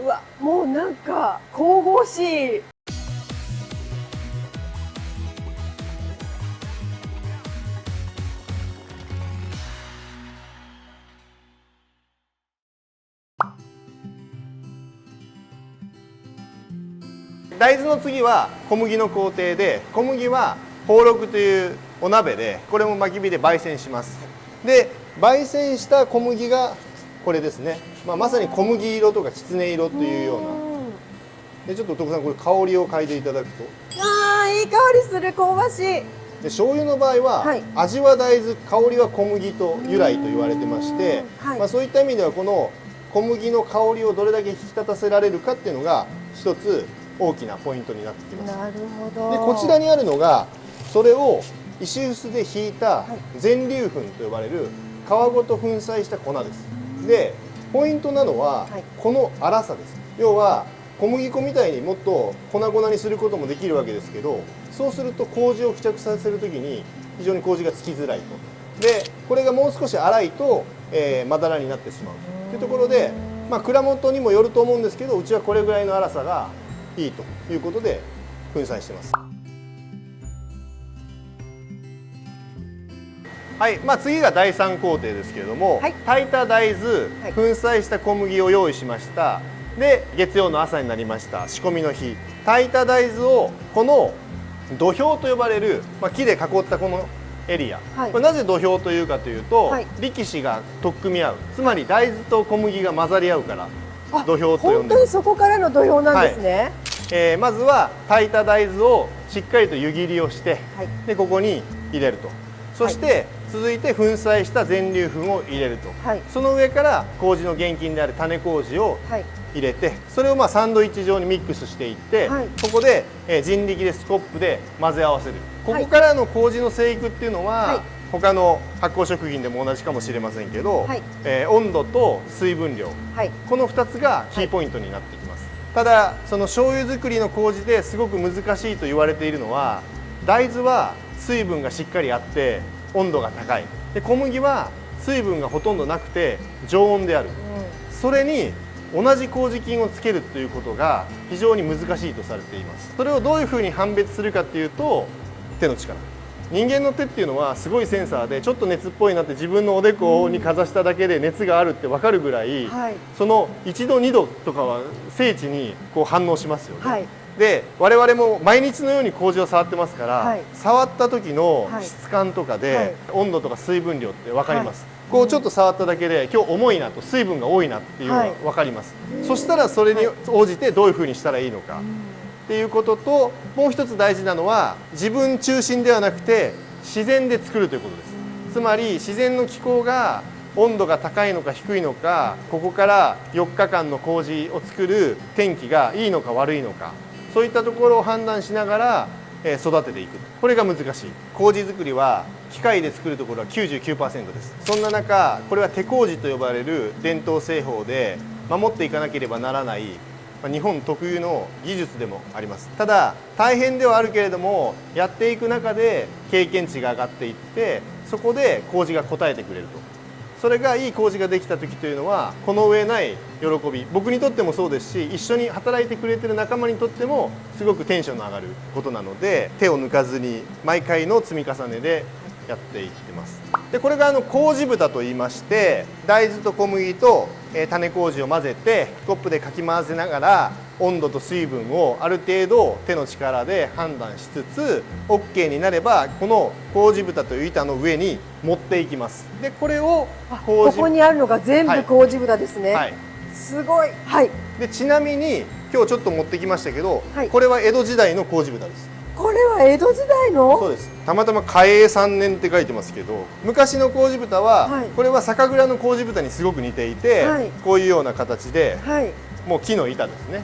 うわ、もうなんか神々しい。大豆の次は小麦の工程で、小麦は宝禄というお鍋で、これも薪火で焙煎します。で焙煎した小麦がこれですね、まさに小麦色とかきつね色というような。でちょっと徳さんこれ香りを嗅いでいただくと、あー、いい香りする、香ばしい。で醤油の場合は、はい、味は大豆、香りは小麦と由来と言われてまして、はい、そういった意味ではこの小麦の香りをどれだけ引き立たせられるかっていうのが一つ大きなポイントになってきます。なるほど。でこちらにあるのがそれを石臼でひいた全粒粉と呼ばれる皮ごと粉砕した粉です。でポイントなのは、この粗さです。要は小麦粉みたいにもっと粉々にすることもできるわけですけど、そうすると麹を付着させるときに非常に麹がつきづらいと。でこれがもう少し粗いと、まだらになってしまうというところで、蔵元にもよると思うんですけど、うちはこれぐらいの粗さがいいということで粉砕してます。はい、次が第3工程ですけれども、炊いた大豆、粉砕した小麦を用意しました。で月曜の朝になりました。仕込みの日、炊いた大豆をこの土俵と呼ばれる、木で囲ったこのエリア、これなぜ土俵というかというと、力士が取っ組み合う、つまり大豆と小麦が混ざり合うから土俵と呼んでます。本当にそこからの土俵なんですね。まずは炊いた大豆をしっかりと湯切りをして、でここに入れると。そして、続いて粉砕した全粒粉を入れると、その上から麹の原菌である種麹を入れて、それをサンドイッチ状にミックスしていって、ここで人力でスコップで混ぜ合わせる。ここからの麹の生育っていうのは、他の発酵食品でも同じかもしれませんけど、温度と水分量、この2つがキーポイントになってきます。ただその醤油作りの麹ですごく難しいと言われているのは、大豆は水分がしっかりあって温度が高い、で小麦は水分がほとんどなくて常温である、それに同じ麹菌をつけるということが非常に難しいとされています。それをどういうふうに判別するかっていうと、手の力。人間の手っていうのはすごいセンサーで、ちょっと熱っぽいなって自分のおでこにかざしただけで熱があるって分かるぐらい、その1度2度とかは精緻にこう反応しますよね。で我々も毎日のように麹を触ってますから、触った時の質感とかで、温度とか水分量って分かります。こうちょっと触っただけで今日重いなと、水分が多いなっていうのが分かります。そしたらそれに応じてどういうふうにしたらいいのかっていうことと、もう一つ大事なのは自分中心ではなくて自然で作るということです。つまり自然の気候が温度が高いのか低いのか、ここから4日間の麹を作る天気がいいのか悪いのか、そういったところを判断しながら育てていく。これが難しい。麹作りは機械で作るところは 99% です。そんな中、これは手麹と呼ばれる伝統製法で守っていかなければならない日本特有の技術でもあります。ただ大変ではあるけれども、やっていく中で経験値が上がっていって、そこで麹が応えてくれると。それがいい麹ができた時というのは、この上ない喜び、僕にとってもそうですし、一緒に働いてくれてる仲間にとってもすごくテンションの上がることなので、手を抜かずに毎回の積み重ねでやっていってます。でこれが麹蓋といいまして、大豆と小麦と種麹を混ぜてスコップでかき回せながら、温度と水分をある程度手の力で判断しつつ OK になれば、この麹蓋という板の上に持っていきます。でこれをここにあるのが全部麹蓋ですね。すごい。でちなみに今日ちょっと持ってきましたけど、これは江戸時代の麹蓋です。これは江戸時代の？そうです。たまたま嘉永3年って書いてますけど、昔の麹蓋は、これは酒蔵の麹蓋にすごく似ていて、こういうような形で、もう木の板ですね。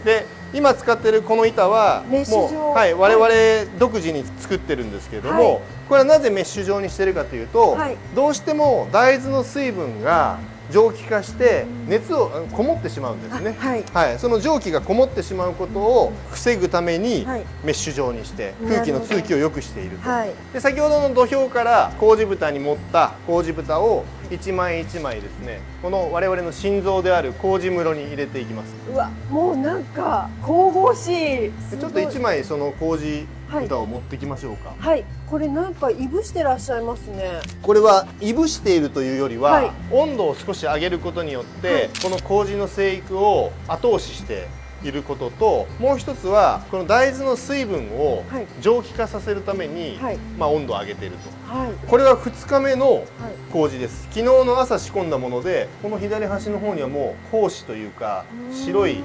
で今使っているこの板はもう、我々独自に作ってるんですけれども、これはなぜメッシュ状にしてるかというと、どうしても大豆の水分が蒸気化して熱をこもってしまうんですね。はい、はい、その蒸気がこもってしまうことを防ぐためにはいメッシュ状にして空気の通気を良くしていると。はい、で先ほどの土俵から麹蓋に盛った麹蓋を一枚一枚ですね、この我々の心臓である麹室に入れていきます。うわ、もうなんか神々しい。でちょっと一枚その麹蓋を持ってきましょうか。はい、これなんかいぶしてらっしゃいますね。これはいぶしているというよりは、はい、温度を少し上げることによって、はい、この麹の生育を後押ししていることと、もう一つはこの大豆の水分を蒸気化させるために、はい、温度を上げていると、はい、これは2日目の麹です。昨日の朝仕込んだもので、この左端の方にはもう胞子というか白い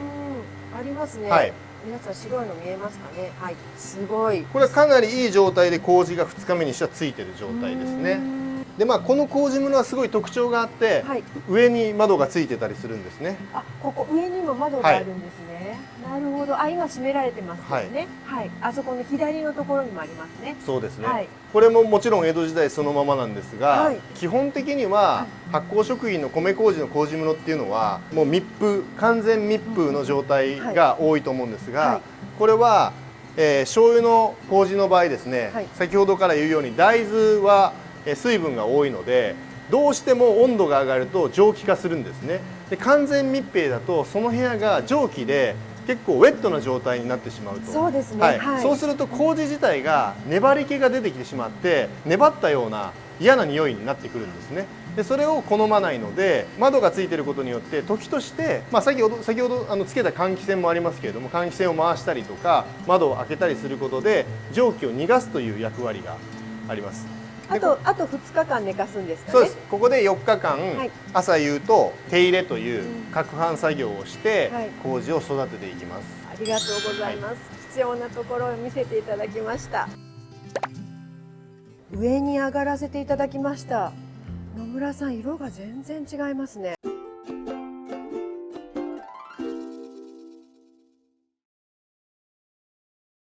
ありますね。はい、皆さん白いの見えますかね。はい、すごい。これはかなりいい状態で麹が2日目にしてはついてる状態ですね。でこの麹室はすごい特徴があって、はい、上に窓がついてたりするんですね。あ、ここ上にも窓があるんですね。はい、なるほど。あ、今閉められてますよね。はい、はい、あそこの左のところにもありますね。そうですね。はい、これももちろん江戸時代そのままなんですが、はい、基本的には発酵食品の米麹の麹室っていうのはもう密封、完全密封の状態が多いと思うんですが、はい、これは、醤油の麹の場合ですね、はい、先ほどから言うように大豆は水分が多いのでどうしても温度が上がると蒸気化するんですね。で完全密閉だとその部屋が蒸気で結構ウェットな状態になってしまうと。そうですね、はいはい、そうすると麹自体が粘り気が出てきてしまって粘ったような嫌な匂いになってくるんですね。でそれを好まないので窓がついていることによって時として、先ほどつけた換気扇もありますけれども換気扇を回したりとか窓を開けたりすることで蒸気を逃がすという役割があります。あと2日間寝かすんですかね。そうです。ここで4日間、はい、朝夕と手入れという攪拌作業をして、はい、麹を育てていきます。ありがとうございます。はい、貴重なところを見せていただきました。上に上がらせていただきました。野村さん、色が全然違いますね。